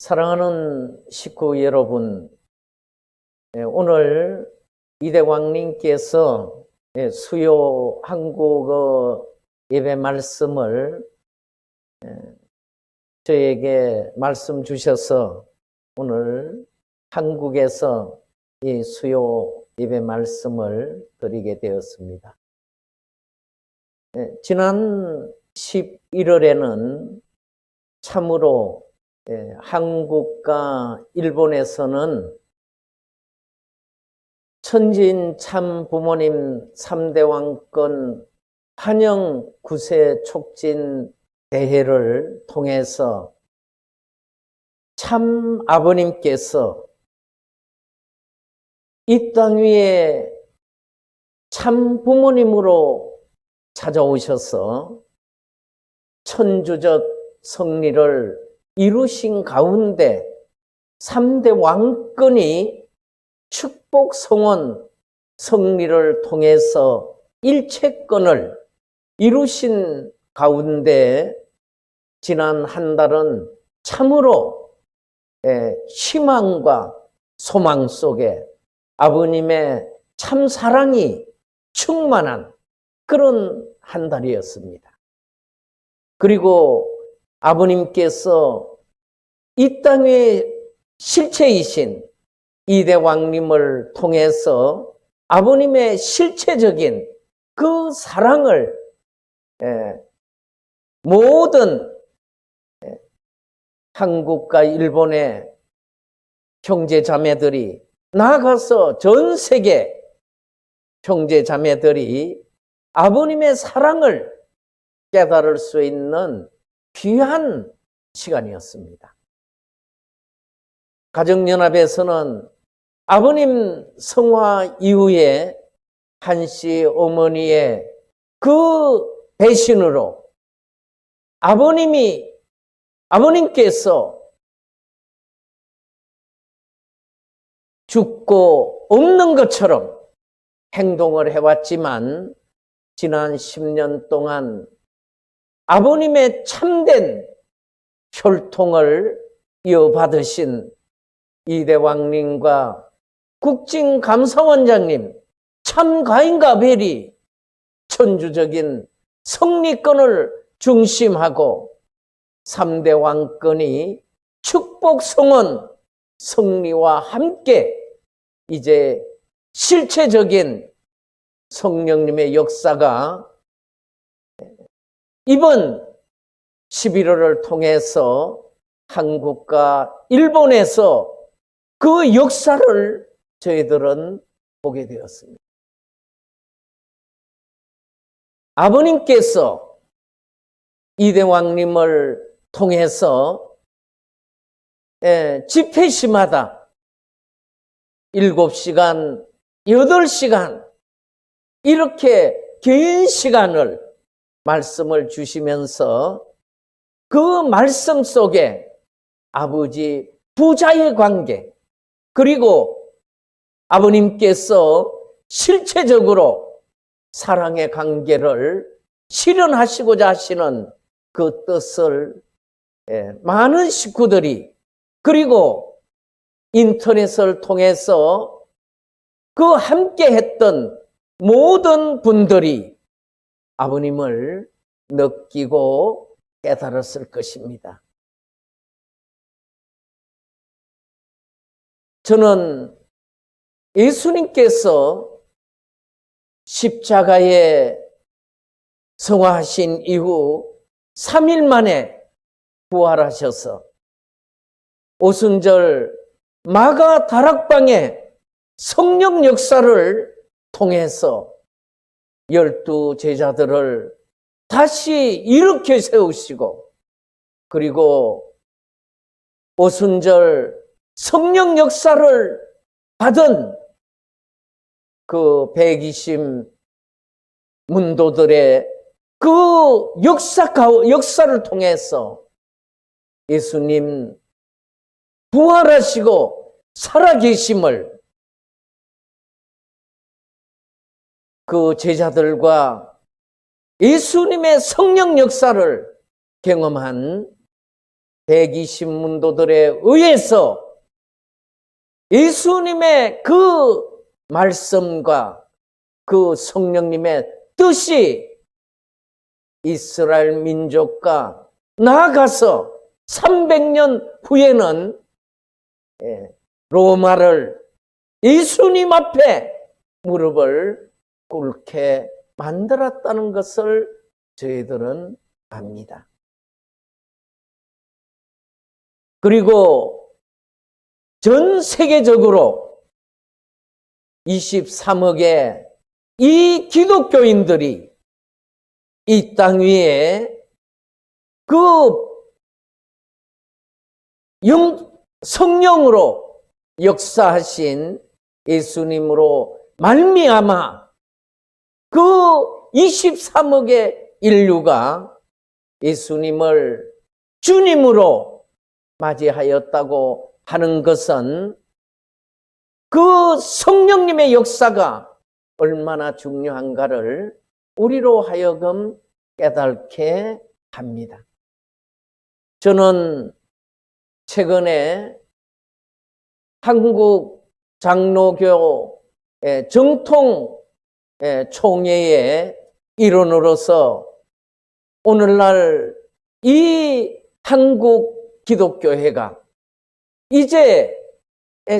사랑하는 식구 여러분, 오늘 이대광님께서 수요 한국어 예배 말씀을 저에게 말씀 주셔서 오늘 한국에서 이 수요 예배 말씀을 드리게 되었습니다. 지난 11월에는 참으로 한국과 일본에서는 천진 참 부모님 3대 왕권 환영 9세 촉진 대회를 통해서 참 아버님께서 이 땅 위에 참 부모님으로 찾아오셔서 천주적 성리를 이루신 가운데 3대 왕권이 축복 성원 성리를 통해서 일체권을 이루신 가운데 지난 한 달은 참으로 희망과 소망 속에 아버님의 참 사랑이 충만한 그런 한 달이었습니다. 그리고 아버님께서 이 땅의 실체이신 이대왕님을 통해서 아버님의 실체적인 그 사랑을 모든 한국과 일본의 형제자매들이 나아가서 전 세계 형제자매들이 아버님의 사랑을 깨달을 수 있는 귀한 시간이었습니다. 가정연합에서는 아버님 성화 이후에 한씨 어머니의 그 배신으로 아버님께서 죽고 없는 것처럼 행동을 해왔지만 지난 10년 동안 아버님의 참된 혈통을 이어받으신 이대왕님과 국진감사원장님 참 가인과 아벨이 천주적인 성리권을 중심하고 3대 왕권이 축복 성원 성리와 함께 이제 실체적인 성령님의 역사가 이번 11월을 통해서 한국과 일본에서 그 역사를 저희들은 보게 되었습니다. 아버님께서 이대왕님을 통해서 집회시마다 7시간, 8시간 이렇게 긴 시간을 말씀을 주시면서 그 말씀 속에 아버지 부자의 관계 그리고 아버님께서 실체적으로 사랑의 관계를 실현하시고자 하시는 그 뜻을 많은 식구들이 그리고 인터넷을 통해서 그 함께 했던 모든 분들이 아버님을 느끼고 깨달았을 것입니다. 저는 예수님께서 십자가에 성화하신 이후 3일 만에 부활하셔서 오순절 마가 다락방의 성령 역사를 통해서 12 제자들을 다시 일으켜 세우시고 그리고 오순절 성령 역사를 받은 그 120 문도들의 그 역사를 통해서 예수님 부활하시고 살아계심을 그 제자들과 예수님의 성령 역사를 경험한 대기신문도들에 의해서 예수님의 그 말씀과 그 성령님의 뜻이 이스라엘 민족과 나아가서 300년 후에는 로마를 예수님 앞에 무릎을 꿇게 만들었다는 것을 저희들은 압니다. 그리고 전 세계적으로 23억의 이 기독교인들이 이 땅 위에 그 성령으로 역사하신 예수님으로 말미암아 그 23억의 인류가 예수님을 주님으로 맞이하였다고 하는 것은 그 성령님의 역사가 얼마나 중요한가를 우리로 하여금 깨닫게 합니다. 저는 최근에 한국 장로교 정통 총회의 일원으로서 오늘날 이 한국 기독교회가 이제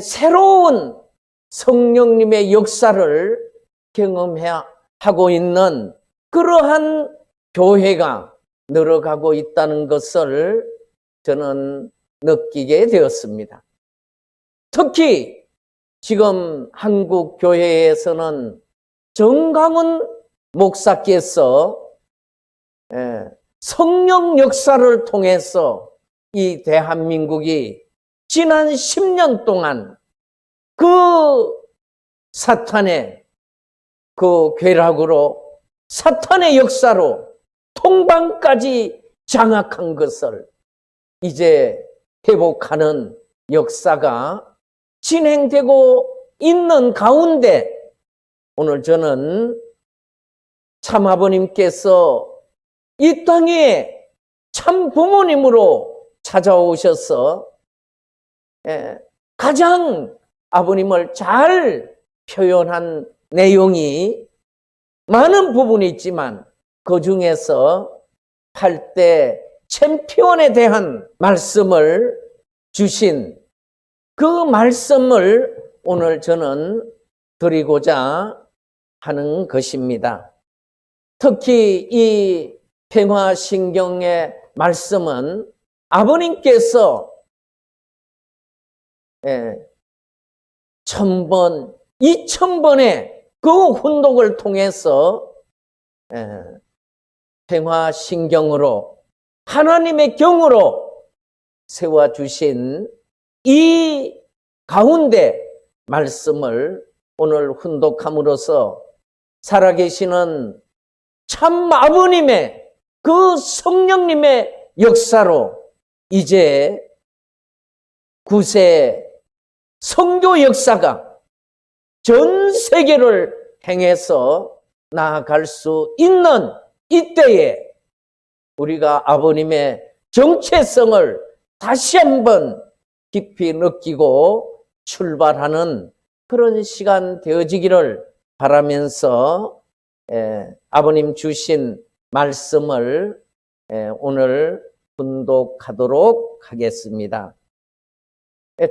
새로운 성령님의 역사를 경험하고 있는 그러한 교회가 늘어가고 있다는 것을 저는 느끼게 되었습니다. 특히 지금 한국 교회에서는 정강훈 목사께서 성령 역사를 통해서 이 대한민국이 지난 10년 동안 그 사탄의 그 괴락으로 사탄의 역사로 통방까지 장악한 것을 이제 회복하는 역사가 진행되고 있는 가운데 오늘 저는 참아버님께서 이 땅에 참 부모님으로 찾아오셔서 가장 아버님을 잘 표현한 내용이 많은 부분이 있지만 그 중에서 8대 챔피언에 대한 말씀을 주신 그 말씀을 오늘 저는 드리고자 하는 것입니다. 특히 이 평화신경의 말씀은 아버님께서 1000번, 2000번의 그 훈독을 통해서 평화신경으로 하나님의 경으로 세워주신 이 가운데 말씀을 오늘 훈독함으로써 살아계시는 참 아버님의 그 성령님의 역사로 이제 9세 선교 역사가 전 세계를 행해서 나아갈 수 있는 이때에 우리가 아버님의 정체성을 다시 한번 깊이 느끼고 출발하는 그런 시간 되어지기를 바라면서 아버님 주신 말씀을 오늘 분독하도록 하겠습니다.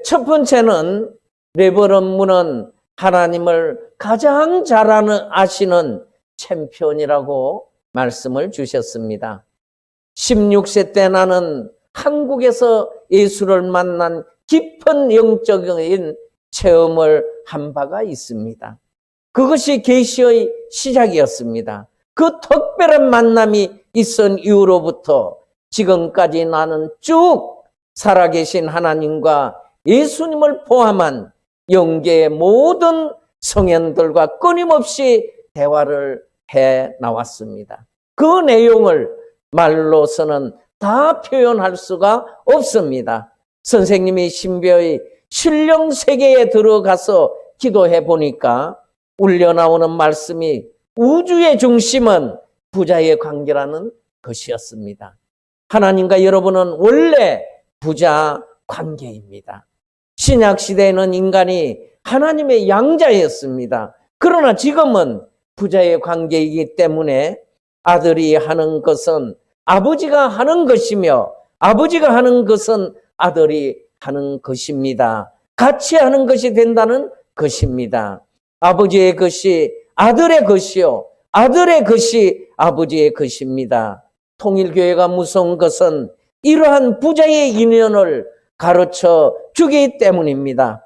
첫 번째는 레버런문은 하나님을 가장 잘 아시는 챔피언이라고 말씀을 주셨습니다. 16세 때 나는 한국에서 예수를 만난 깊은 영적인 체험을 한 바가 있습니다. 그것이 계시의 시작이었습니다. 그 특별한 만남이 있은 이후로부터 지금까지 나는 쭉 살아계신 하나님과 예수님을 포함한 영계의 모든 성현들과 끊임없이 대화를 해 나왔습니다. 그 내용을 말로서는 다 표현할 수가 없습니다. 선생님이 신비의 신령 세계에 들어가서 기도해 보니까 울려나오는 말씀이 우주의 중심은 부자의 관계라는 것이었습니다. 하나님과 여러분은 원래 부자 관계입니다. 신약 시대에는 인간이 하나님의 양자였습니다. 그러나 지금은 부자의 관계이기 때문에 아들이 하는 것은 아버지가 하는 것이며 아버지가 하는 것은 아들이 하는 것입니다. 같이 하는 것이 된다는 것입니다. 아버지의 것이 아들의 것이요, 아들의 것이 아버지의 것입니다. 통일교회가 무서운 것은 이러한 부자의 인연을 가르쳐 주기 때문입니다.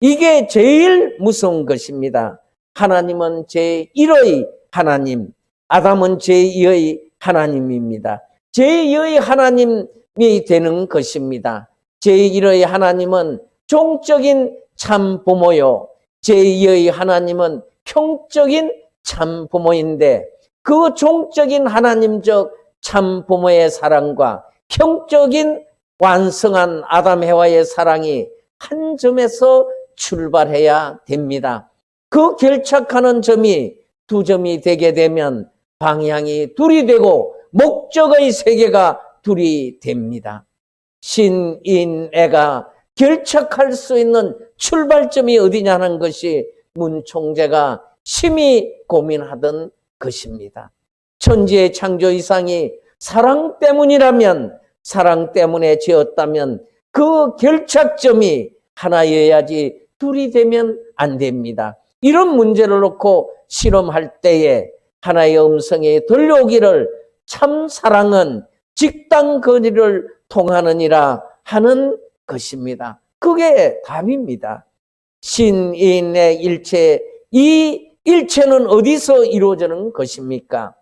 이게 제일 무서운 것입니다. 하나님은 제1의 하나님, 아담은 제2의 하나님입니다. 제2의 하나님이 되는 것입니다. 제1의 하나님은 종적인 참 부모요, 제2의 하나님은 형적인 참 부모인데 그 종적인 하나님적 참 부모의 사랑과 형적인 완성한 아담 해와의 사랑이 한 점에서 출발해야 됩니다. 그 결착하는 점이 두 점이 되게 되면 방향이 둘이 되고 목적의 세계가 둘이 됩니다. 신인애가 결착할 수 있는 출발점이 어디냐는 것이 문 총재가 심히 고민하던 것입니다. 천지의 창조 이상이 사랑 때문이라면, 사랑 때문에 지었다면 그 결착점이 하나여야지 둘이 되면 안 됩니다. 이런 문제를 놓고 실험할 때에 하나의 음성이 들려오기를 참 사랑은 직당 거리를 통하느니라 하는 것입니다. 그게 답입니다. 신인의 일체, 이 일체는 어디서 이루어지는 것입니까?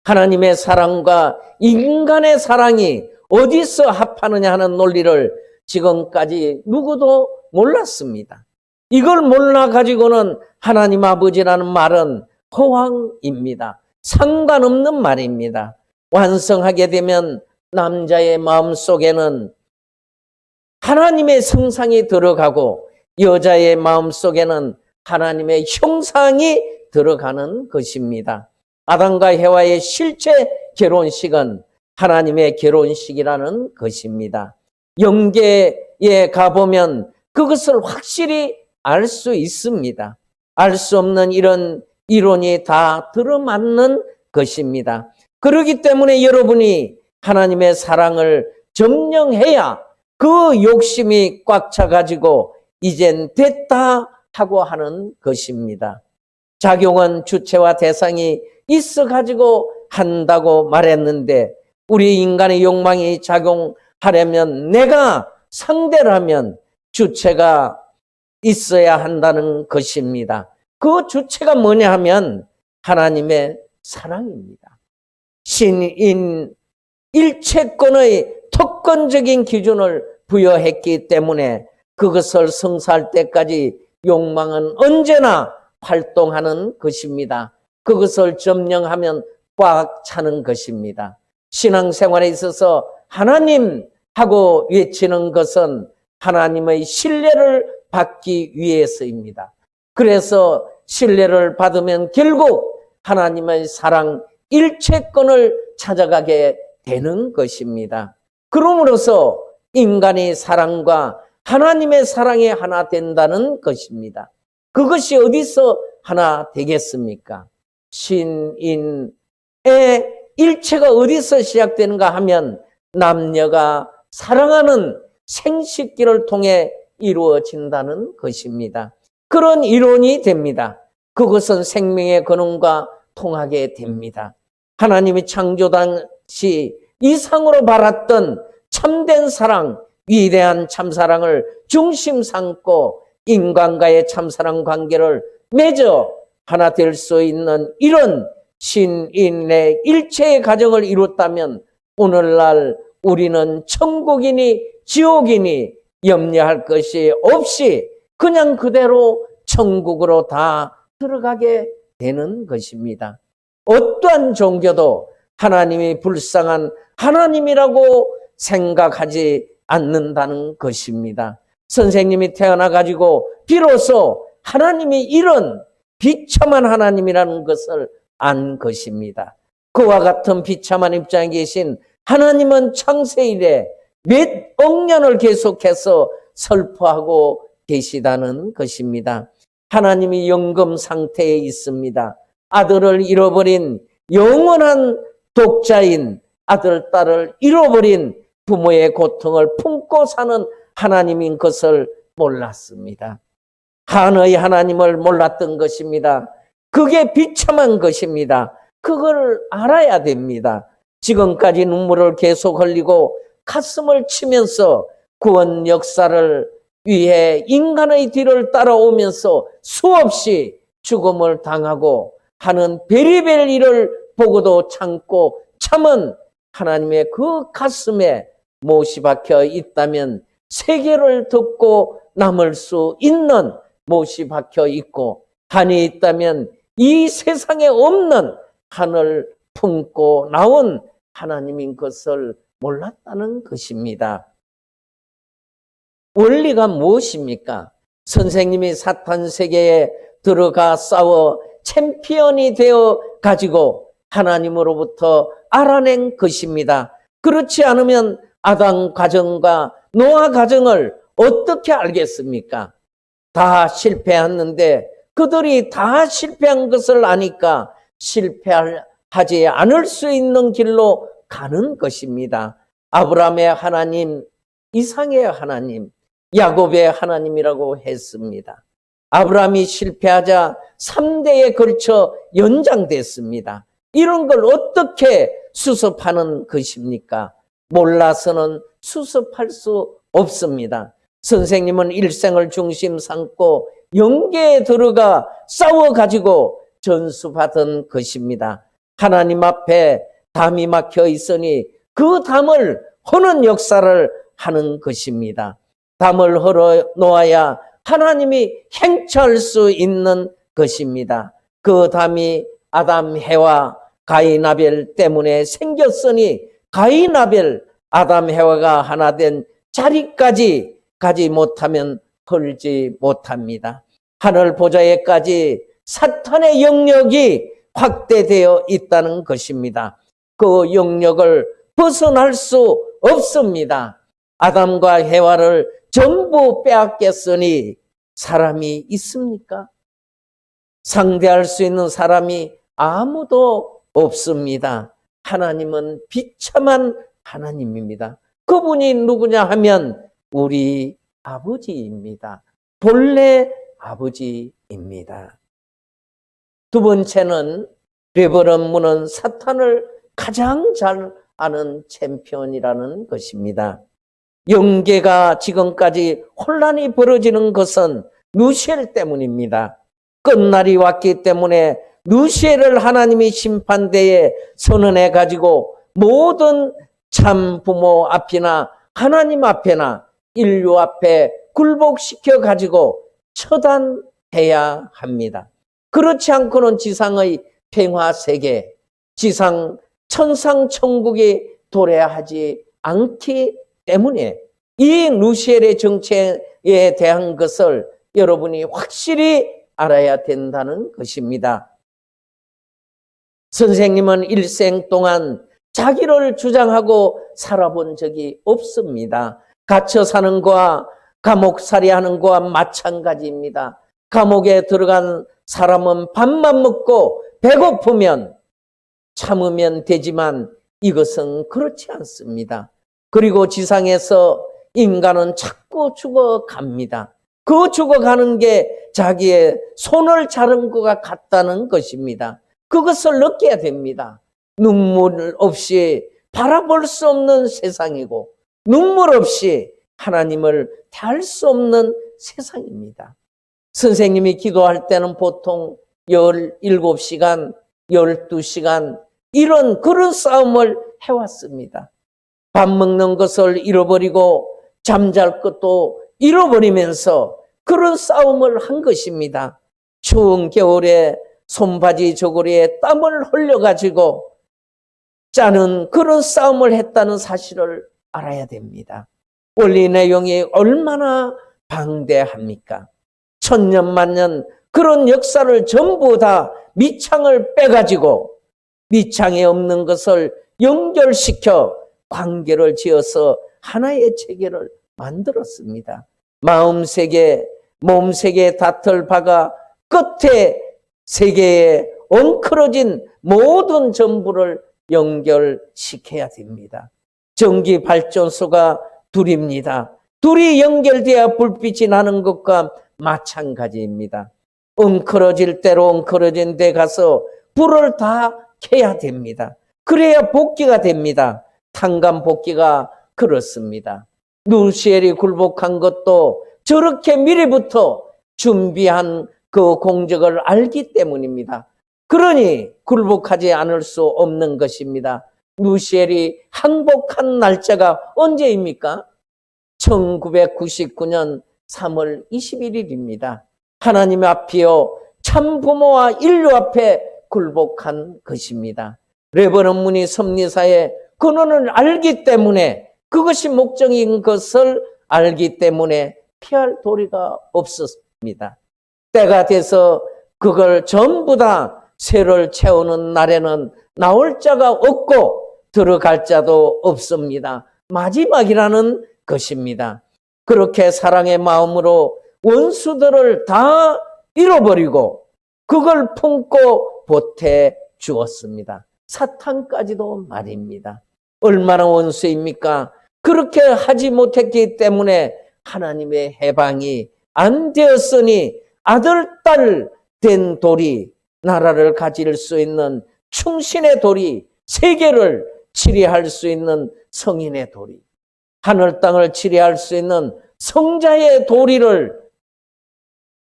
하나님의 사랑과 인간의 사랑이 어디서 합하느냐 하는 논리를 지금까지 누구도 몰랐습니다. 이걸 몰라가지고는 하나님 아버지라는 말은 허황입니다. 상관없는 말입니다. 완성하게 되면 남자의 마음속에는 하나님의 성상이 들어가고 여자의 마음속에는 하나님의 형상이 들어가는 것입니다. 아담과 해와의 실제 결혼식은 하나님의 결혼식이라는 것입니다. 영계에 가보면 그것을 확실히 알 수 있습니다. 알 수 없는 이런 이론이 다 들어맞는 것입니다. 그렇기 때문에 여러분이 하나님의 사랑을 점령해야 그 욕심이 꽉 차가지고 이젠 됐다 하고 하는 것입니다. 작용은 주체와 대상이 있어가지고 한다고 말했는데 우리 인간의 욕망이 작용하려면 내가 상대라면 주체가 있어야 한다는 것입니다. 그 주체가 뭐냐 하면 하나님의 사랑입니다. 신인 일체권의 특권적인 기준을 부여했기 때문에 그것을 성사할 때까지 욕망은 언제나 활동하는 것입니다. 그것을 점령하면 꽉 차는 것입니다. 신앙생활에 있어서 하나님 하고 외치는 것은 하나님의 신뢰를 받기 위해서입니다. 그래서 신뢰를 받으면 결국 하나님의 사랑 일체권을 찾아가게 되는 것입니다. 그러므로서 인간의 사랑과 하나님의 사랑이 하나 된다는 것입니다. 그것이 어디서 하나 되겠습니까? 신인의 일체가 어디서 시작되는가 하면 남녀가 사랑하는 생식기를 통해 이루어진다는 것입니다. 그런 이론이 됩니다. 그것은 생명의 근원과 통하게 됩니다. 하나님이 창조 당시 이상으로 바랐던 참된 사랑, 위대한 참사랑을 중심 삼고 인간과의 참사랑 관계를 맺어 하나 될 수 있는 이런 신인의 일체의 가정을 이뤘다면 오늘날 우리는 천국이니 지옥이니 염려할 것이 없이 그냥 그대로 천국으로 다 들어가게 되는 것입니다. 어떠한 종교도 하나님이 불쌍한 하나님이라고 생각하지 않는다는 것입니다. 선생님이 태어나가지고 비로소 하나님이 이런 비참한 하나님이라는 것을 안 것입니다. 그와 같은 비참한 입장에 계신 하나님은 창세 이래 몇억 년을 계속해서 설포하고 계시다는 것입니다. 하나님이 영금 상태에 있습니다. 아들을 잃어버린 영원한 독자인 아들, 딸을 잃어버린 부모의 고통을 품고 사는 하나님인 것을 몰랐습니다. 한의 하나님을 몰랐던 것입니다. 그게 비참한 것입니다. 그걸 알아야 됩니다. 지금까지 눈물을 계속 흘리고 가슴을 치면서 구원 역사를 위해 인간의 뒤를 따라오면서 수없이 죽음을 당하고 하는 베리벨 일을 보고도 참고 참은 하나님의 그 가슴에 못이 박혀 있다면 세계를 덮고 남을 수 있는 못이 박혀 있고, 한이 있다면 이 세상에 없는 한을 품고 나온 하나님인 것을 몰랐다는 것입니다. 원리가 무엇입니까? 선생님이 사탄 세계에 들어가 싸워 챔피언이 되어 가지고 하나님으로부터 알아낸 것입니다. 그렇지 않으면 아담 가정과 노아 가정을 어떻게 알겠습니까? 다 실패했는데 그들이 다 실패한 것을 아니까 실패하지 않을 수 있는 길로 가는 것입니다. 아브라함의 하나님, 이삭의 하나님, 야곱의 하나님이라고 했습니다. 아브라함이 실패하자 3대에 걸쳐 연장됐습니다. 이런 걸 어떻게 수습하는 것입니까? 몰라서는 수습할 수 없습니다. 선생님은 일생을 중심 삼고 영계에 들어가 싸워가지고 전수받은 것입니다. 하나님 앞에 담이 막혀 있으니 그 담을 허는 역사를 하는 것입니다. 담을 헐어 놓아야 하나님이 행차할 수 있는 것입니다. 그 담이 아담, 해와, 가인, 아벨 때문에 생겼으니 가인, 아벨, 아담, 해와가 하나 된 자리까지 가지 못하면 헐지 못합니다. 하늘 보좌에까지 사탄의 영역이 확대되어 있다는 것입니다. 그 영역을 벗어날 수 없습니다. 아담과 해와를 전부 빼앗겼으니 사람이 있습니까? 상대할 수 있는 사람이 아무도 없습니다. 하나님은 비참한 하나님입니다. 그분이 누구냐 하면 우리 아버지입니다. 본래 아버지입니다. 두 번째는 레버런무는 사탄을 가장 잘 아는 챔피언이라는 것입니다. 영계가 지금까지 혼란이 벌어지는 것은 누시엘 때문입니다. 끝날이 왔기 때문에 누시엘을 하나님이 심판대에 선언해 가지고 모든 참 부모 앞이나 하나님 앞에나 인류 앞에 굴복시켜 가지고 처단해야 합니다. 그렇지 않고는 지상의 평화세계, 지상 천상천국이 도래하지 않기 때문에 이 누시엘의 정체에 대한 것을 여러분이 확실히 알아야 된다는 것입니다. 선생님은 일생 동안 자기를 주장하고 살아본 적이 없습니다. 갇혀 사는 거와 감옥살이 하는 거와 마찬가지입니다. 감옥에 들어간 사람은 밥만 먹고 배고프면 참으면 되지만 이것은 그렇지 않습니다. 그리고 지상에서 인간은 자꾸 죽어갑니다. 그 죽어가는 게 자기의 손을 자른 것과 같다는 것입니다. 그것을 느껴야 됩니다. 눈물 없이 바라볼 수 없는 세상이고 눈물 없이 하나님을 닿을 수 없는 세상입니다. 선생님이 기도할 때는 보통 17시간, 12시간 그런 싸움을 해왔습니다. 밥 먹는 것을 잃어버리고 잠잘 것도 잃어버리면서 그런 싸움을 한 것입니다. 추운 겨울에 손바지 저고리에 땀을 흘려가지고 짜는 그런 싸움을 했다는 사실을 알아야 됩니다. 원리 내용이 얼마나 방대합니까? 천년만년 그런 역사를 전부 다 밑창을 빼가지고 밑창에 없는 것을 연결시켜 관계를 지어서 하나의 체계를 만들었습니다. 마음세계, 몸세계 닷을 박아 끝에 세계에 엉클어진 모든 전부를 연결시켜야 됩니다. 전기 발전소가 둘입니다. 둘이 연결되어야 불빛이 나는 것과 마찬가지입니다. 엉클어질 대로 엉클어진 데 가서 불을 다 켜야 됩니다. 그래야 복귀가 됩니다. 탄감 복귀가 그렇습니다. 누시엘이 굴복한 것도 저렇게 미리부터 준비한 그 공적을 알기 때문입니다. 그러니 굴복하지 않을 수 없는 것입니다. 누시엘이 항복한 날짜가 언제입니까? 1999년 3월 21일입니다. 하나님 앞이요 참부모와 인류 앞에 굴복한 것입니다. 레버넌 문이 섭리사의 근원을 알기 때문에, 그것이 목적인 것을 알기 때문에 피할 도리가 없었습니다. 때가 돼서 그걸 전부 다 쇠를 채우는 날에는 나올 자가 없고 들어갈 자도 없습니다. 마지막이라는 것입니다. 그렇게 사랑의 마음으로 원수들을 다 잃어버리고 그걸 품고 보태 주었습니다. 사탄까지도 말입니다. 얼마나 원수입니까? 그렇게 하지 못했기 때문에 하나님의 해방이 안 되었으니 아들, 딸 된 돌이 나라를 가질 수 있는 충신의 돌이, 세계를 치리할 수 있는 성인의 돌이, 하늘 땅을 치리할 수 있는 성자의 도리를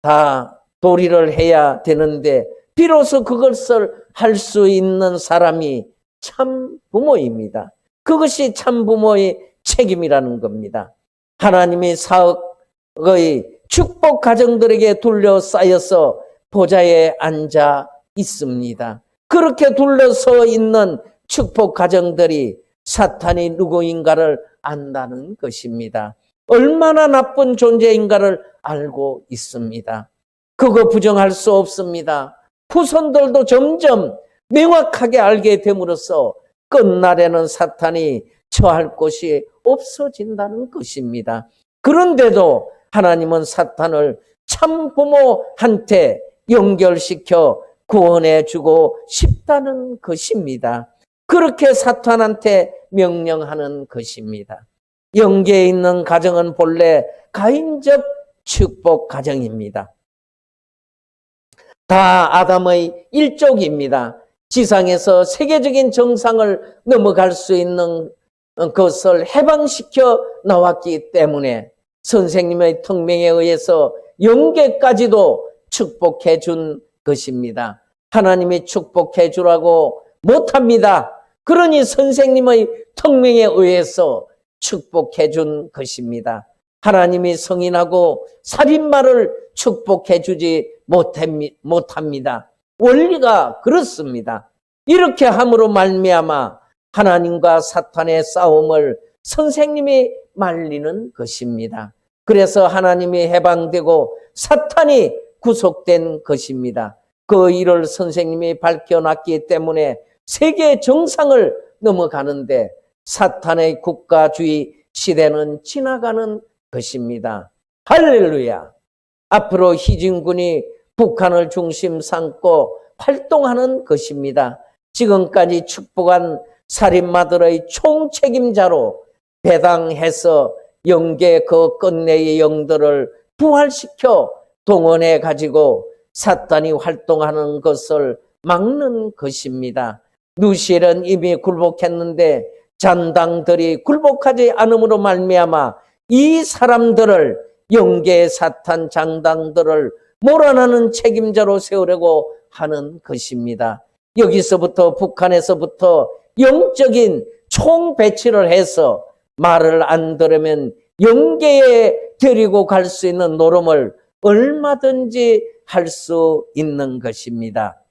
다 도리를 해야 되는데, 비로소 그것을 할 수 있는 사람이 참 부모입니다. 그것이 참 부모의 책임이라는 겁니다. 하나님이 사역의 축복 가정들에게 둘러싸여서 보좌에 앉아 있습니다. 그렇게 둘러서 있는 축복 가정들이 사탄이 누구인가를 안다는 것입니다. 얼마나 나쁜 존재인가를 알고 있습니다. 그거 부정할 수 없습니다. 후손들도 점점 명확하게 알게 됨으로써 끝날에는 사탄이 처할 곳이 없어진다는 것입니다. 그런데도 하나님은 사탄을 참 부모한테 연결시켜 구원해 주고 싶다는 것입니다. 그렇게 사탄한테 명령하는 것입니다. 영계에 있는 가정은 본래 가인적 축복 가정입니다. 다 아담의 일족입니다. 지상에서 세계적인 정상을 넘어갈 수 있는 것을 해방시켜 나왔기 때문에 선생님의 특명에 의해서 영계까지도 축복해 준 것입니다. 하나님이 축복해 주라고 못합니다. 그러니 선생님의 특명에 의해서 축복해 준 것입니다. 하나님이 성인하고 살인마를 축복해 주지 못합니다. 원리가 그렇습니다. 이렇게 함으로 말미암아 하나님과 사탄의 싸움을 선생님이 말리는 것입니다. 그래서 하나님이 해방되고 사탄이 구속된 것입니다. 그 일을 선생님이 밝혀놨기 때문에 세계 정상을 넘어가는데 사탄의 국가주의 시대는 지나가는 것입니다. 할렐루야! 앞으로 희진군이 북한을 중심 삼고 활동하는 것입니다. 지금까지 축복한 살인마들의 총책임자로 배당해서 영계 그 끝내의 영들을 부활시켜 동원해 가지고 사탄이 활동하는 것을 막는 것입니다. 누시엘은 이미 굴복했는데 잔당들이 굴복하지 않음으로 말미암아 이 사람들을 영계의 사탄 장당들을 몰아내는 책임자로 세우려고 하는 것입니다. 여기서부터 북한에서부터 영적인 총 배치를 해서 말을 안 들으면 영계에 데리고 갈 수 있는 노름을 얼마든지 할 수 있는 것입니다.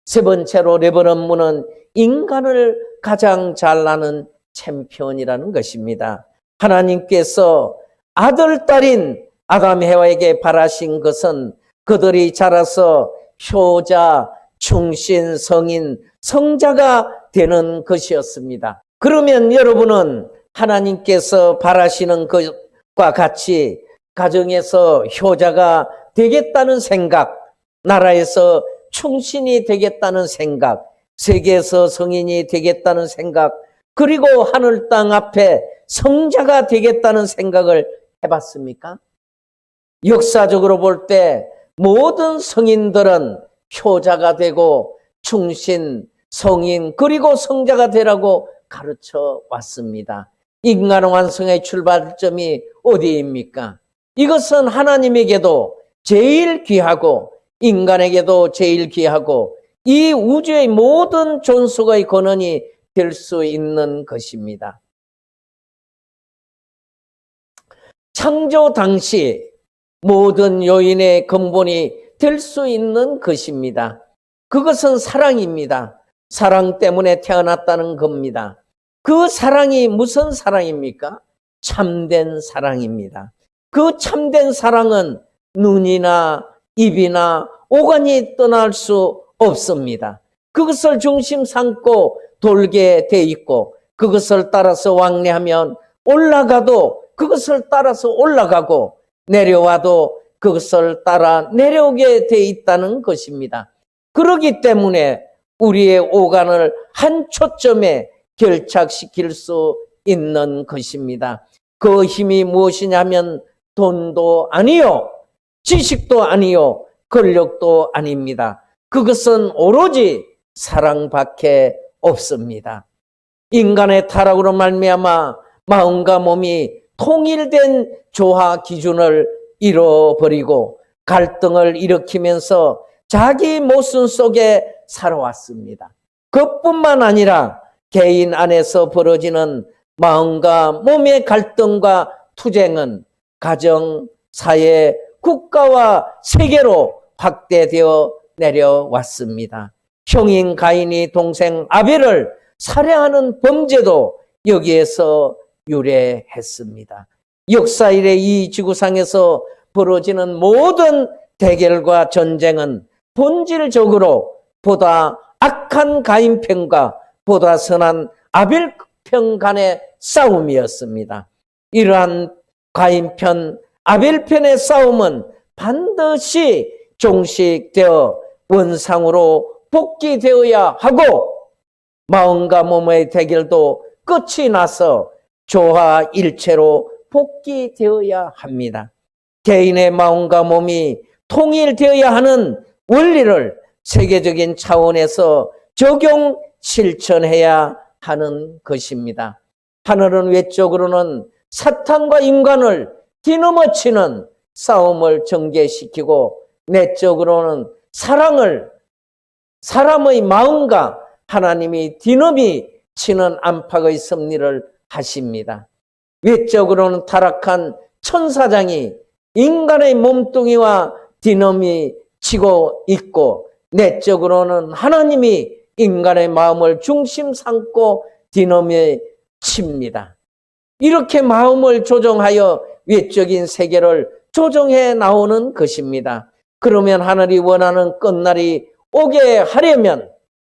세 번째로 레버넌 문은 인간을 가장 잘 아는 챔피언이라는 것입니다. 하나님께서 아들, 딸인 아담, 해와에게 바라신 것은 그들이 자라서 효자, 충신, 성인, 성자가 되는 것이었습니다. 그러면 여러분은 하나님께서 바라시는 것과 같이 가정에서 효자가 되겠다는 생각, 나라에서 충신이 되겠다는 생각, 세계에서 성인이 되겠다는 생각, 그리고 하늘 땅 앞에 성자가 되겠다는 생각을 해봤습니까? 역사적으로 볼 때 모든 성인들은 효자가 되고 충신, 성인, 그리고 성자가 되라고 가르쳐 왔습니다. 인간 완성의 출발점이 어디입니까? 이것은 하나님에게도 제일 귀하고 인간에게도 제일 귀하고 이 우주의 모든 존속의 근원이 될 수 있는 것입니다. 창조 당시 모든 요인의 근본이 될 수 있는 것입니다. 그것은 사랑입니다. 사랑 때문에 태어났다는 겁니다. 그 사랑이 무슨 사랑입니까? 참된 사랑입니다. 그 참된 사랑은 눈이나 입이나 오간이 떠날 수 없습니다. 그것을 중심 삼고 돌게 돼 있고 그것을 따라서 왕래하면 올라가도 그것을 따라서 올라가고 내려와도 그것을 따라 내려오게 돼 있다는 것입니다. 그렇기 때문에 우리의 오간을 한 초점에 결착시킬 수 있는 것입니다. 그 힘이 무엇이냐면 돈도 아니요, 지식도 아니요, 권력도 아닙니다. 그것은 오로지 사랑밖에 없습니다. 인간의 타락으로 말미암아 마음과 몸이 통일된 조화 기준을 잃어버리고 갈등을 일으키면서 자기 모순 속에 살아왔습니다. 그뿐만 아니라 개인 안에서 벌어지는 마음과 몸의 갈등과 투쟁은 가정, 사회, 국가와 세계로 확대되어 내려왔습니다. 형인 가인이 동생 아벨을 살해하는 범죄도 여기에서 유래했습니다. 역사 이래 이 지구상에서 벌어지는 모든 대결과 전쟁은 본질적으로 보다 악한 가인 편과 보다 선한 아벨 편 간의 싸움이었습니다. 이러한 가인 편, 아벨 편의 싸움은 반드시 종식되어 원상으로 복귀되어야 하고 마음과 몸의 대결도 끝이 나서 조화일체로 복귀되어야 합니다. 개인의 마음과 몸이 통일되어야 하는 원리를 세계적인 차원에서 적용 실천해야 하는 것입니다. 하늘은 외적으로는 사탄과 인간을 뒤넘어치는 싸움을 전개시키고 내적으로는 사람의 마음과 하나님이 뒤넘이치는 안팎의 섭리를 하십니다. 외적으로는 타락한 천사장이 인간의 몸뚱이와 뒤넘이치고 있고 내적으로는 하나님이 인간의 마음을 중심 삼고 뒤넘이칩니다. 이렇게 마음을 조정하여 외적인 세계를 조정해 나오는 것입니다. 그러면 하늘이 원하는 끝날이 오게 하려면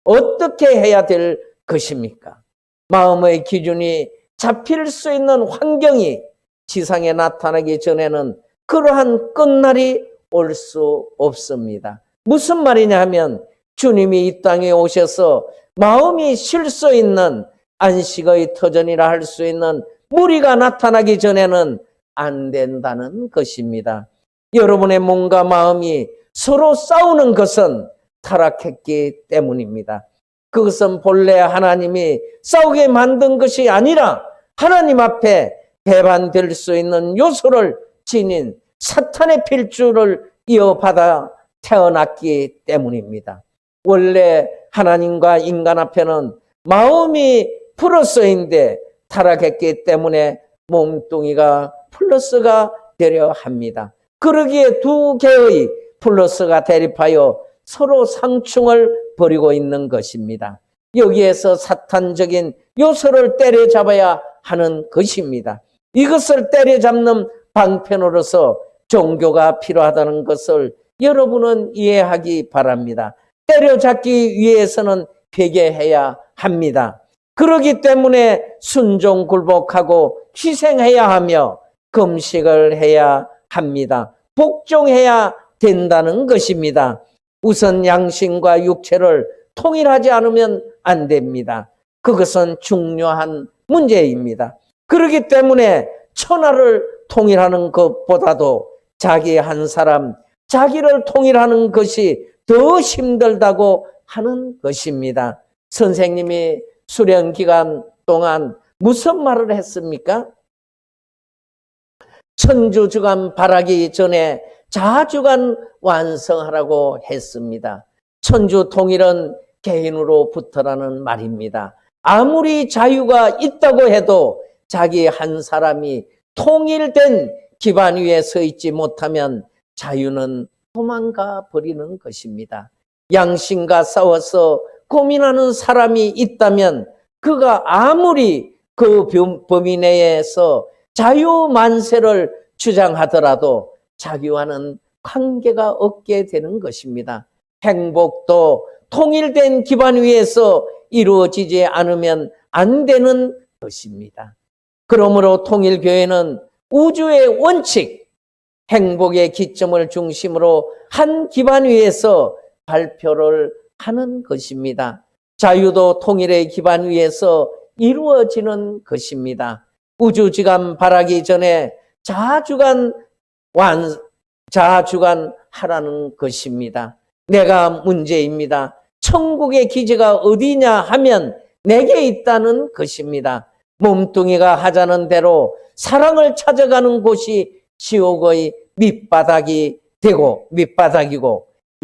어떻게 해야 될 것입니까? 마음의 기준이 잡힐 수 있는 환경이 지상에 나타나기 전에는 그러한 끝날이 올 수 없습니다. 무슨 말이냐 하면 주님이 이 땅에 오셔서 마음이 쉴 수 있는 안식의 터전이라 할 수 있는 무리가 나타나기 전에는 안 된다는 것입니다. 여러분의 몸과 마음이 서로 싸우는 것은 타락했기 때문입니다. 그것은 본래 하나님이 싸우게 만든 것이 아니라 하나님 앞에 배반될 수 있는 요소를 지닌 사탄의 필주를 이어받아 태어났기 때문입니다. 원래 하나님과 인간 앞에는 마음이 플러스인데 타락했기 때문에 몸뚱이가 플러스가 되려 합니다. 그러기에 두 개의 플러스가 대립하여 서로 상충을 벌이고 있는 것입니다. 여기에서 사탄적인 요소를 때려잡아야 하는 것입니다. 이것을 때려잡는 방편으로서 종교가 필요하다는 것을 여러분은 이해하기 바랍니다. 때려잡기 위해서는 회개해야 합니다. 그러기 때문에 순종 굴복하고 희생해야 하며 금식을 해야 합니다. 복종해야 된다는 것입니다. 우선 양심과 육체를 통일하지 않으면 안 됩니다. 그것은 중요한 문제입니다. 그렇기 때문에 천하를 통일하는 것보다도 자기 한 사람, 자기를 통일하는 것이 더 힘들다고 하는 것입니다. 선생님이 수련 기간 동안 무슨 말을 했습니까? 천주주간 바라기 전에 자주간 완성하라고 했습니다. 천주 통일은 개인으로부터라는 말입니다. 아무리 자유가 있다고 해도 자기 한 사람이 통일된 기반 위에 서 있지 못하면 자유는 도망가 버리는 것입니다. 양심과 싸워서 고민하는 사람이 있다면 그가 아무리 그 범위 내에서 자유만세를 주장하더라도 자기와는 관계가 없게 되는 것입니다. 행복도 통일된 기반 위에서 이루어지지 않으면 안 되는 것입니다. 그러므로 통일교회는 우주의 원칙, 행복의 기점을 중심으로 한 기반 위에서 발표를 하는 것입니다. 자유도 통일의 기반 위에서 이루어지는 것입니다. 우주지간 바라기 전에 자주간 하라는 것입니다. 내가 문제입니다. 천국의 기지가 어디냐 하면 내게 있다는 것입니다. 몸뚱이가 하자는 대로 사랑을 찾아가는 곳이 지옥의 밑바닥이고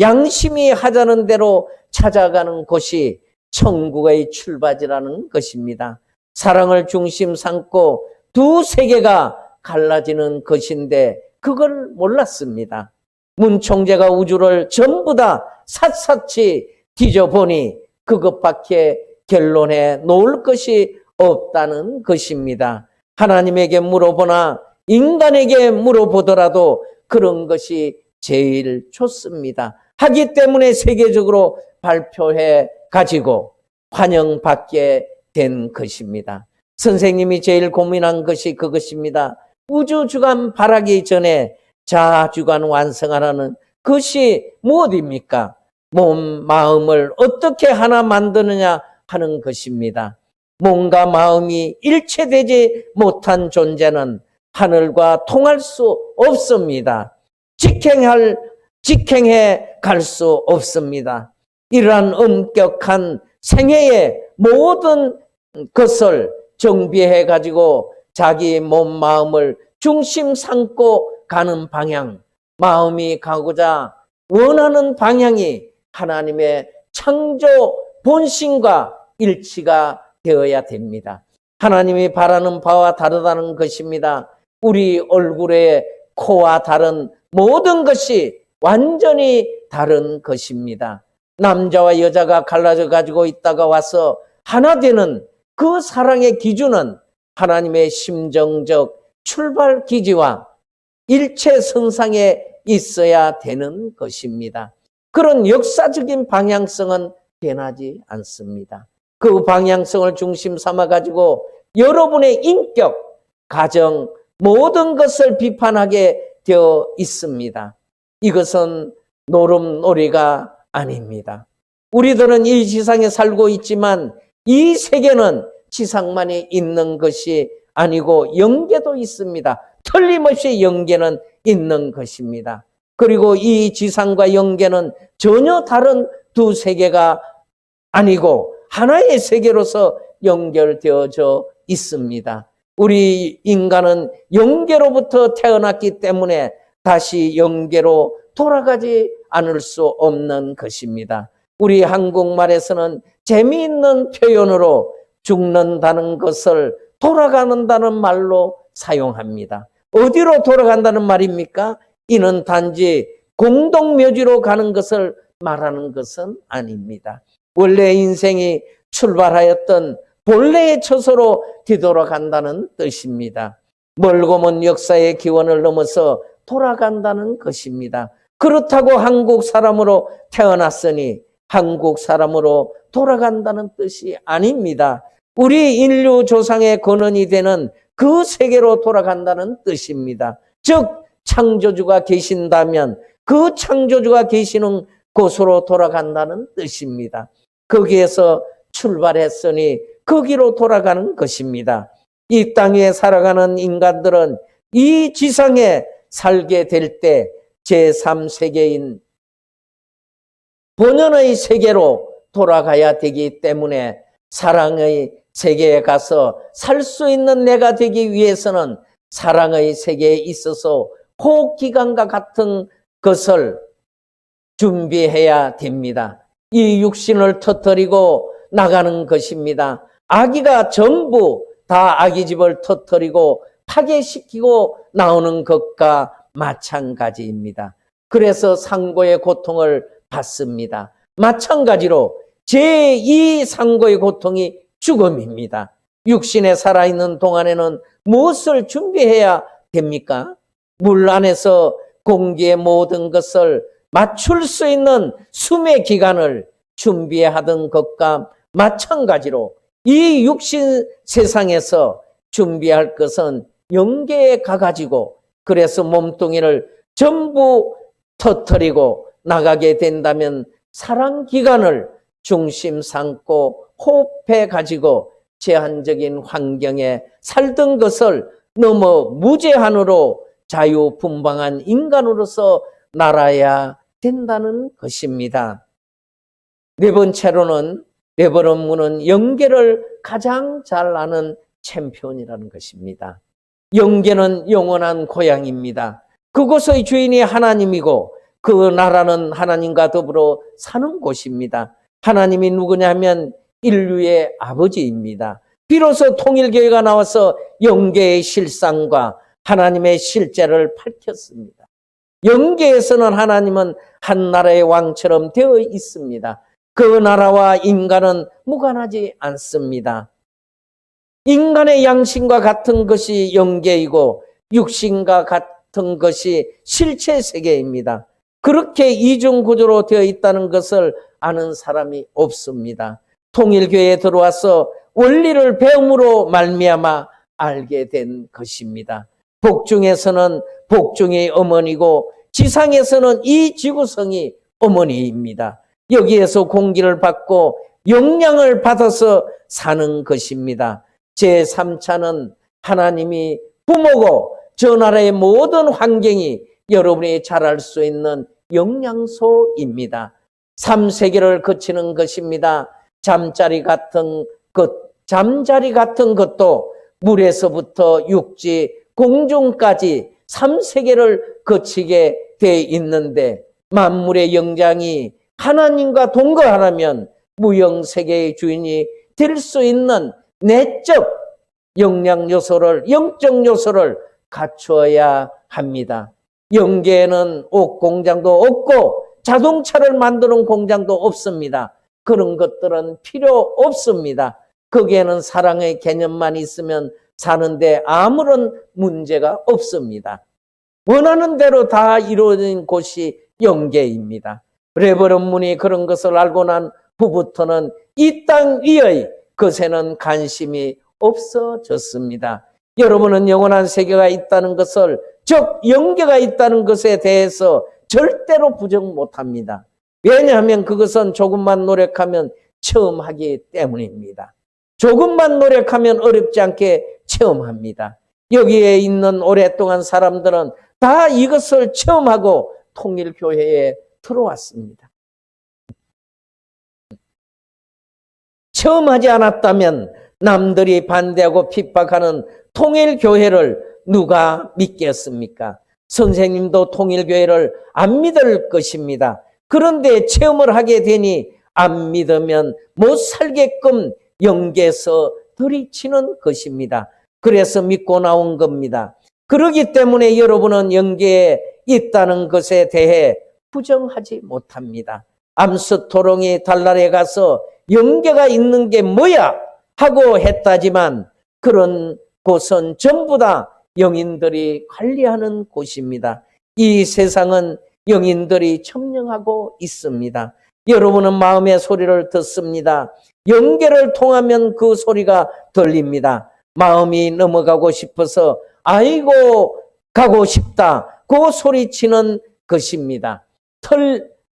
양심이 하자는 대로 찾아가는 곳이 천국의 출발이라는 것입니다. 사랑을 중심 삼고 두 세계가 갈라지는 것인데 그걸 몰랐습니다. 문 총재가 우주를 전부 다 샅샅이 뒤져보니 그것밖에 결론에 놓을 것이 없다는 것입니다. 하나님에게 물어보나 인간에게 물어보더라도 그런 것이 제일 좋습니다. 하기 때문에 세계적으로 발표해 가지고 환영받게 된 것입니다. 선생님이 제일 고민한 것이 그것입니다. 우주주간 바라기 전에 자주간 완성하라는 것이 무엇입니까? 몸, 마음을 어떻게 하나 만드느냐 하는 것입니다. 몸과 마음이 일체되지 못한 존재는 하늘과 통할 수 없습니다. 직행해 갈 수 없습니다. 이러한 엄격한 생애의 모든 것을 정비해 가지고 자기 몸, 마음을 중심 삼고 가는 방향, 마음이 가고자 원하는 방향이 하나님의 창조 본심과 일치가 되어야 됩니다. 하나님이 바라는 바와 다르다는 것입니다. 우리 얼굴의 코와 다른 모든 것이 완전히 다른 것입니다. 남자와 여자가 갈라져 가지고 있다가 와서 하나 되는 그 사랑의 기준은 하나님의 심정적 출발 기지와 일체 선상에 있어야 되는 것입니다. 그런 역사적인 방향성은 변하지 않습니다. 그 방향성을 중심 삼아 가지고 여러분의 인격, 가정, 모든 것을 비판하게 되어 있습니다. 이것은 노름놀이가 아닙니다. 우리들은 이 지상에 살고 있지만 이 세계는 지상만이 있는 것이 아니고 영계도 있습니다. 틀림없이 영계는 있는 것입니다. 그리고 이 지상과 영계는 전혀 다른 두 세계가 아니고 하나의 세계로서 연결되어져 있습니다. 우리 인간은 영계로부터 태어났기 때문에 다시 영계로 돌아가지 않을 수 없는 것입니다. 우리 한국말에서는 재미있는 표현으로 죽는다는 것을 돌아가는다는 말로 사용합니다. 어디로 돌아간다는 말입니까? 이는 단지 공동묘지로 가는 것을 말하는 것은 아닙니다. 원래 인생이 출발하였던 본래의 처소로 뒤돌아간다는 뜻입니다. 멀고 먼 역사의 기원을 넘어서 돌아간다는 것입니다. 그렇다고 한국 사람으로 태어났으니 한국 사람으로 돌아간다는 뜻이 아닙니다. 우리 인류 조상의 근원이 되는 그 세계로 돌아간다는 뜻입니다. 즉 창조주가 계신다면 그 창조주가 계시는 곳으로 돌아간다는 뜻입니다. 거기에서 출발했으니 거기로 돌아가는 것입니다. 이 땅에 살아가는 인간들은 이 지상에 살게 될 때 제3세계인 본연의 세계로 돌아가야 되기 때문에 사랑의 세계에 가서 살 수 있는 내가 되기 위해서는 사랑의 세계에 있어서 호흡기관과 같은 것을 준비해야 됩니다. 이 육신을 터뜨리고 나가는 것입니다. 아기가 전부 다 아기집을 터뜨리고 파괴시키고 나오는 것과 마찬가지입니다. 그래서 상고의 고통을 받습니다. 마찬가지로 제2 상고의 고통이 죽음입니다. 육신에 살아있는 동안에는 무엇을 준비해야 됩니까? 물 안에서 공기의 모든 것을 맞출 수 있는 숨의 기간을 준비하던 것과 마찬가지로 이 육신 세상에서 준비할 것은 영계에 가가지고 그래서 몸뚱이를 전부 터뜨리고 나가게 된다면 사랑 기간을 중심 삼고 호흡해 가지고 제한적인 환경에 살던 것을 넘어 무제한으로 자유분방한 인간으로서 날아야 된다는 것입니다. 네 번째로는 레버런문은 영계를 가장 잘 아는 챔피언이라는 것입니다. 영계는 영원한 고향입니다. 그곳의 주인이 하나님이고 그 나라는 하나님과 더불어 사는 곳입니다. 하나님이 누구냐면 인류의 아버지입니다. 비로소 통일교회가 나와서 영계의 실상과 하나님의 실제를 밝혔습니다. 영계에서는 하나님은 한 나라의 왕처럼 되어 있습니다. 그 나라와 인간은 무관하지 않습니다. 인간의 양심과 같은 것이 영계이고 육신과 같은 것이 실체 세계입니다. 그렇게 이중 구조로 되어 있다는 것을 아는 사람이 없습니다. 통일교회에 들어와서 원리를 배움으로 말미암아 알게 된 것입니다. 복중에서는 복중이 어머니고 지상에서는 이 지구성이 어머니입니다. 여기에서 공기를 받고 영양을 받아서 사는 것입니다. 제3차는 하나님이 부모고 저 나라의 모든 환경이 여러분이 자랄 수 있는 영양소입니다. 3세계를 거치는 것입니다. 잠자리 같은 것도 물에서부터 육지, 공중까지 3세계를 거치게 돼 있는데 만물의 영장이 하나님과 동거하려면 무형세계의 주인이 될 수 있는 내적 영양 요소를, 영적 요소를 갖추어야 합니다. 영계에는 옷 공장도 없고 자동차를 만드는 공장도 없습니다. 그런 것들은 필요 없습니다. 거기에는 사랑의 개념만 있으면 사는데 아무런 문제가 없습니다. 원하는 대로 다 이루어진 곳이 영계입니다. 레버런문이 그런 것을 알고 난 후부터는 이 땅 위의 것에는 관심이 없어졌습니다. 여러분은 영원한 세계가 있다는 것을, 즉 영계가 있다는 것에 대해서 절대로 부정 못합니다. 왜냐하면 그것은 조금만 노력하면 체험하기 때문입니다. 조금만 노력하면 어렵지 않게 체험합니다. 여기에 있는 오랫동안 사람들은 다 이것을 체험하고 통일교회에 들어왔습니다. 체험하지 않았다면 남들이 반대하고 핍박하는 통일교회를 누가 믿겠습니까? 선생님도 통일교회를 안 믿을 것입니다. 그런데 체험을 하게 되니 안 믿으면 못 살게끔 영계에서 들이치는 것입니다. 그래서 믿고 나온 겁니다. 그렇기 때문에 여러분은 영계에 있다는 것에 대해 부정하지 못합니다. 암스토롱이 달날에 가서 영계가 있는 게 뭐야 하고 했다지만 그런 곳은 전부 다 영인들이 관리하는 곳입니다. 이 세상은 영인들이 점령하고 있습니다. 여러분은 마음의 소리를 듣습니다. 영계를 통하면 그 소리가 들립니다. 마음이 넘어가고 싶어서 아이고 가고 싶다. 그 소리치는 것입니다.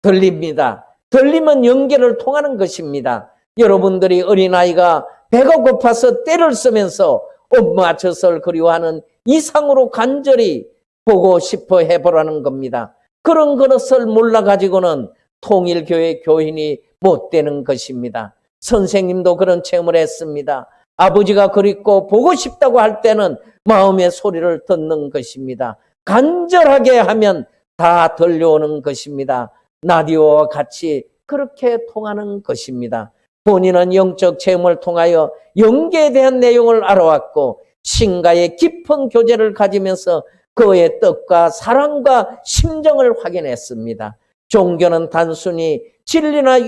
들립니다. 들리면 영계를 통하는 것입니다. 여러분들이 어린아이가 배가 고파서 떼를 쓰면서 엄마 젖을 그리워하는 이상으로 간절히 보고 싶어 해보라는 겁니다. 그런 것을 몰라가지고는 통일교회 교인이 못 되는 것입니다. 선생님도 그런 체험을 했습니다. 아버지가 그립고 보고 싶다고 할 때는 마음의 소리를 듣는 것입니다. 간절하게 하면 다 들려오는 것입니다. 라디오와 같이 그렇게 통하는 것입니다. 본인은 영적 체험을 통하여 영계에 대한 내용을 알아왔고 신과의 깊은 교제를 가지면서 그의 뜻과 사랑과 심정을 확인했습니다. 종교는 단순히 진리나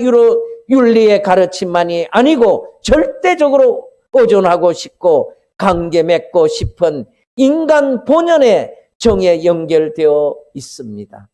윤리의 가르침만이 아니고 절대적으로 의존하고 싶고 관계 맺고 싶은 인간 본연의 정에 연결되어 있습니다.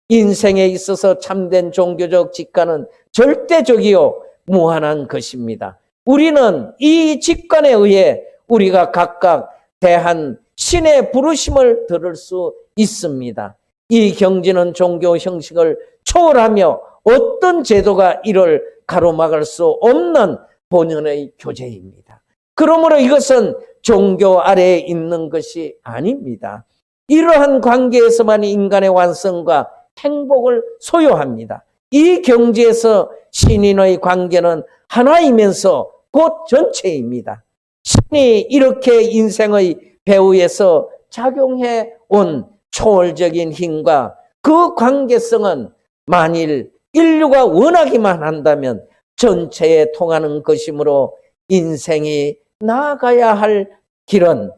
인생에 있어서 참된 종교적 직관은 절대적이요 무한한 것입니다. 우리는 이 직관에 의해 우리가 각각 대한 신의 부르심을 들을 수 있습니다. 이 경지는 종교 형식을 초월하며 어떤 제도가 이를 가로막을 수 없는 본연의 교제입니다. 그러므로 이것은 종교 아래에 있는 것이 아닙니다. 이러한 관계에서만 인간의 완성과 행복을 소유합니다. 이 경지에서 신인의 관계는 하나이면서 곧 전체입니다. 신이 이렇게 인생의 배후에서 작용해 온 초월적인 힘과 그 관계성은 만일 인류가 원하기만 한다면 전체에 통하는 것이므로 인생이 나아가야 할 길은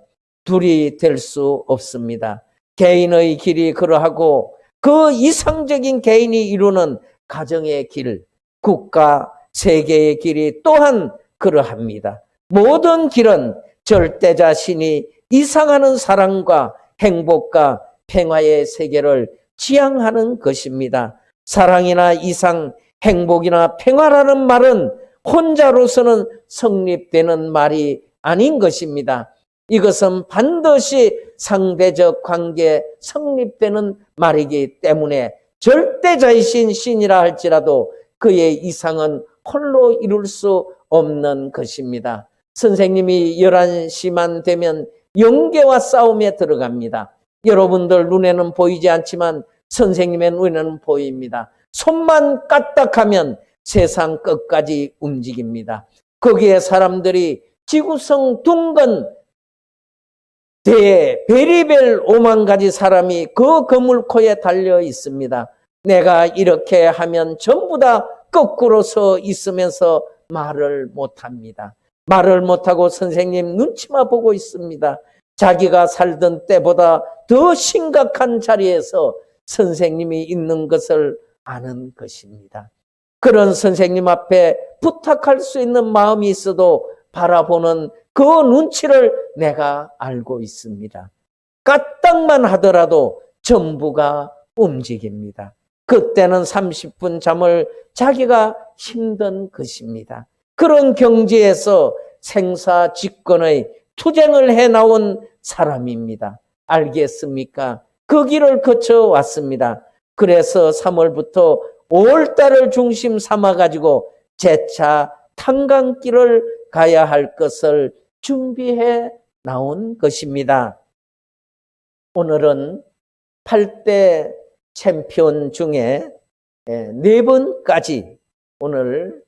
둘이 될 수 없습니다. 개인의 길이 그러하고 그 이상적인 개인이 이루는 가정의 길, 국가, 세계의 길이 또한 그러합니다. 모든 길은 절대자 신이 이상하는 사랑과 행복과 평화의 세계를 지향하는 것입니다. 사랑이나 이상, 행복이나 평화라는 말은 혼자로서는 성립되는 말이 아닌 것입니다. 이것은 반드시 상대적 관계에 성립되는 말이기 때문에 절대자이신 신이라 할지라도 그의 이상은 홀로 이룰 수 없는 것입니다. 선생님이 11시만 되면 영계와 싸움에 들어갑니다. 여러분들 눈에는 보이지 않지만 선생님의 눈에는 보입니다. 손만 까딱하면 세상 끝까지 움직입니다. 거기에 사람들이 지구성 둥근 대에 베리벨 5만 가지 사람이 그 그물코에 달려 있습니다. 내가 이렇게 하면 전부 다 거꾸로 서 있으면서 말을 못합니다. 말을 못하고 선생님 눈치만 보고 있습니다. 자기가 살던 때보다 더 심각한 자리에서 선생님이 있는 것을 아는 것입니다. 그런 선생님 앞에 부탁할 수 있는 마음이 있어도 바라보는 그 눈치를 내가 알고 있습니다. 까딱만 하더라도 전부가 움직입니다. 그때는 30분 잠을 자기가 힘든 것입니다. 그런 경지에서 생사직권의 투쟁을 해나온 사람입니다. 알겠습니까? 그 길을 거쳐왔습니다. 그래서 3월부터 5월달을 중심 삼아가지고 재차 탄광길을 가야 할 것을 준비해 나온 것입니다. 오늘은 8대 챔피언 중에 4번까지 오늘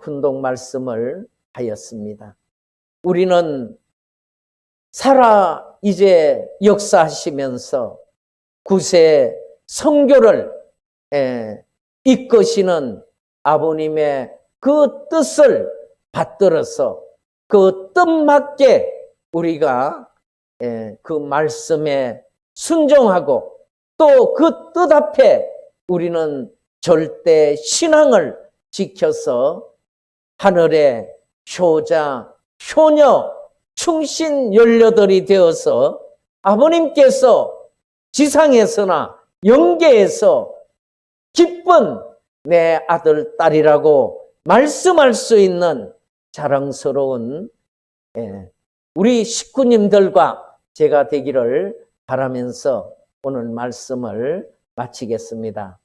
훈독 말씀을 하였습니다. 우리는 살아 이제 역사하시면서 9세 성교를 이끄시는 아버님의 그 뜻을 받들어서 그 뜻맞게 우리가 그 말씀에 순종하고 또 그 뜻 앞에 우리는 절대 신앙을 지켜서 하늘의 효자, 효녀, 충신 연료들이 되어서 아버님께서 지상에서나 영계에서 기쁜 내 아들, 딸이라고 말씀할 수 있는 자랑스러운 우리 식구님들과 제가 되기를 바라면서 오늘 말씀을 마치겠습니다.